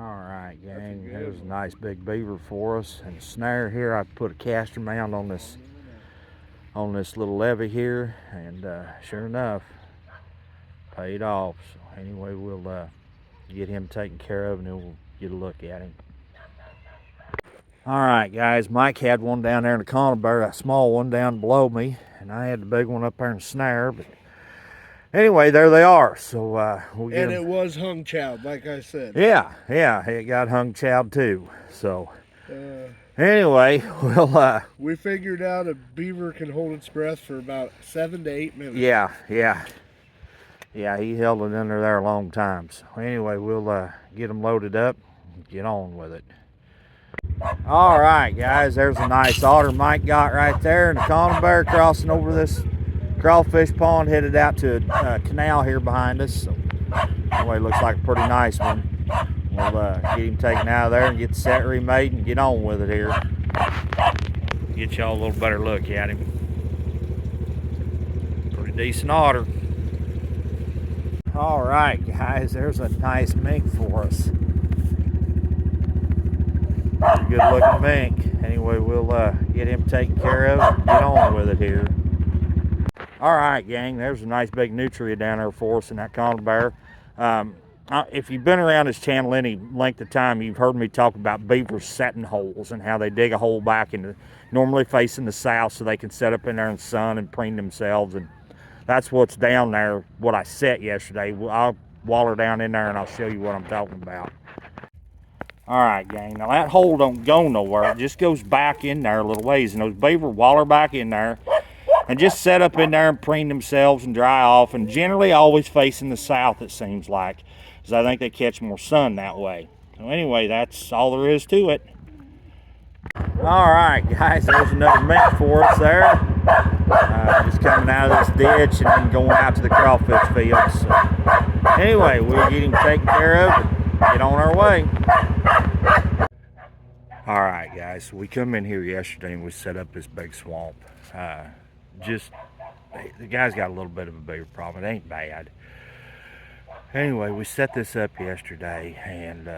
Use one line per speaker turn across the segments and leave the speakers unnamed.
Alright, gang, there's a nice big beaver for us. And the snare here, I put a caster mount on this little levee here, and sure enough, paid off. So anyway, we'll get him taken care of and then we'll get a look at him. Alright guys, Mike had one down there in the conifer, a small one down below me, and I had the big one up there in the snare, but anyway, there they are. So we'll get
and
them.
It was hung chowed, like I said.
Yeah, it got hung chowed too. So anyway,
we figured out a beaver can hold its breath for about 7 to 8 minutes.
Yeah, he held it under there a long time. So anyway, we'll get them loaded up and get on with it. All right, guys, there's a nice otter Mike got right there in the conifer crossing over this crawfish pond, headed out to a canal here behind us. So anyway, looks like a pretty nice one. We'll get him taken out of there and get the set remade and get on with it here. Get y'all a little better look at him. Pretty decent otter. All right, guys, there's a nice mink for us. Pretty good looking mink. Anyway, we'll get him taken care of and get on with it here. All right, gang, there's a nice big nutria down there for us in that conifer. If you've been around this channel any length of time, you've heard me talk about beavers setting holes and how they dig a hole back into, normally facing the south, so they can set up in there in the sun and preen themselves. And that's what's down there, what I set yesterday. I'll waller down in there and I'll show you what I'm talking about. All right, gang, now that hole don't go nowhere. It just goes back in there a little ways, and those beaver waller back in there and just set up in there and preen themselves and dry off, and generally always facing the south, it seems like, because I think they catch more sun that way. So anyway, that's all there is to it. All right, guys, there's another mink for us there. Just coming out of this ditch and then going out to the crawfish fields. So anyway, we'll get him taken care of and get on our way. All right, guys, so we come in here yesterday and we set up this big swamp. The guy's got a little bit of a beaver problem. It ain't bad. Anyway, we set this up yesterday, and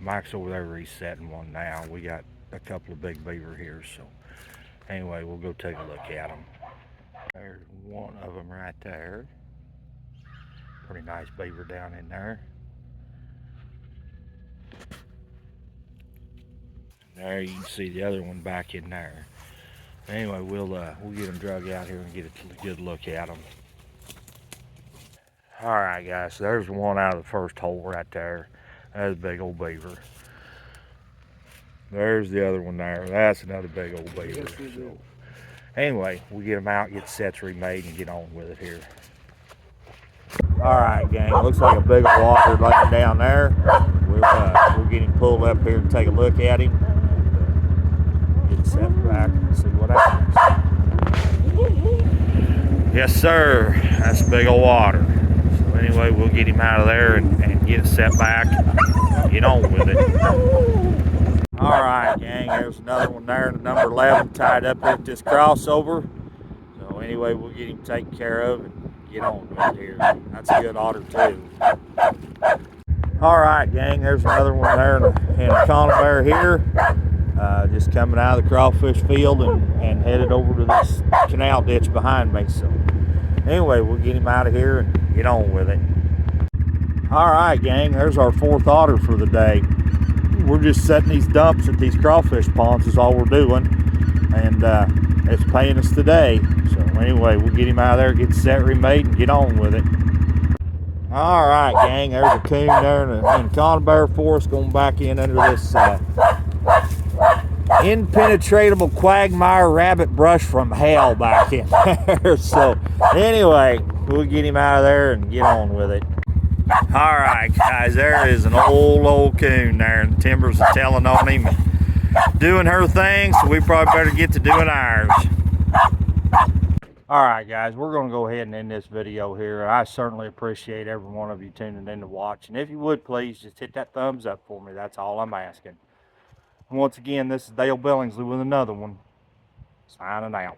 Mike's over there resetting one now. We got a couple of big beaver here, so anyway, we'll go take a look at them. There's one of them right there. Pretty nice beaver down in there. There you can see the other one back in there. Anyway, we'll get them drug out here and get a good look at them. All right, guys, so there's one out of the first hole right there. That's a big old beaver. There's the other one there. That's another big old beaver. So anyway, we'll get them out, get the sets remade, and get on with it here. All right, gang, looks like a big old otter laying down there. We'll get him pulled up here and take a look at him. Get set back and see what happens. Yes, sir, that's a big old otter. So anyway, we'll get him out of there and get it set back and get on with it. All right, gang, there's another one there, the number 11, tied up at this crossover. So anyway, we'll get him taken care of and get on with it here. That's a good otter too. All right, gang, there's another one there in the conifer here. Just coming out of the crawfish field and headed over to this canal ditch behind me. So anyway, we'll get him out of here and get on with it. All right, gang, there's our fourth otter for the day. We're just setting these dumps at these crawfish ponds is all we're doing, and it's paying us today. So anyway, we'll get him out of there, get the set remade, and get on with it. All right, gang, there's a coon there in the conifer forest going back in under this impenetrable quagmire rabbit brush from hell back in there. So anyway, we'll get him out of there and get on with it. All right, guys, there is an old coon there, and the timbers are telling on him, doing her thing, so we probably better get to doing ours. All right, guys, we're going to go ahead and end this video here. I certainly appreciate every one of you tuning in to watch, and if you would, please just hit that thumbs up for me. That's all I'm asking. And once again, this is Dale Billingsley with another one. Signing out.